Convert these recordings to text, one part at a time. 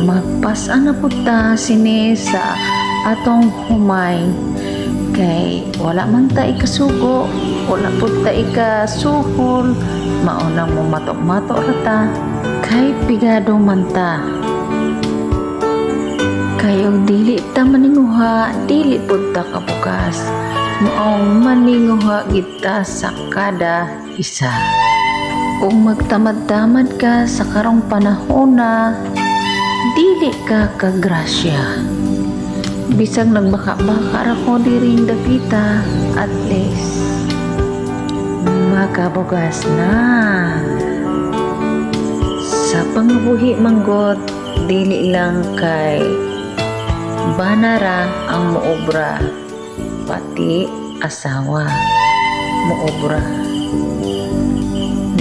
magpasa na po ta sini sa atong humay kay wala man ta ikasugo, wala po ta ikasuhol, maunang mo matok-matok rata kay pigado man ta. Kayo dili ta maninguha, dili po ta kabukas, maong maninguha kita sa kada isa. Kung magtamad-tamad ka sa karong panahon na, dili ka kagrasya. Bisag nagbaka-baka ako diring dapita, at least makabugas na. Sa pangabuhi manggot, dili lang kay banara ang muobra, pati asawa muobra.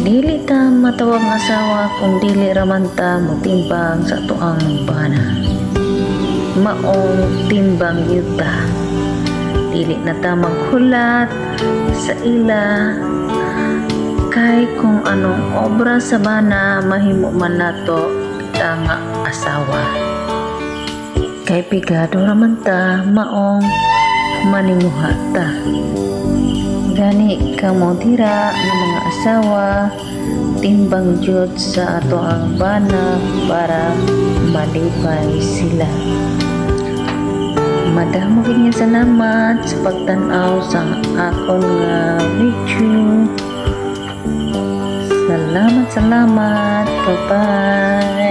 Dili ta matawag nga asawa kung dili raman ta mutimbang sa tuang bana. Maong timbang yuta. Dili na ta maghulat sa ila kay kung anong obra sa bana mahimo man nato ta nga asawa. Kay pigado raman ta maong maninguha ta. Gani kamo dira ng mga asawa timbang jud sa ato ang bana para malipay sila. Madamo gid nga salamat sa pagtan-aw sa akon nga video. Salamat. Bye-bye.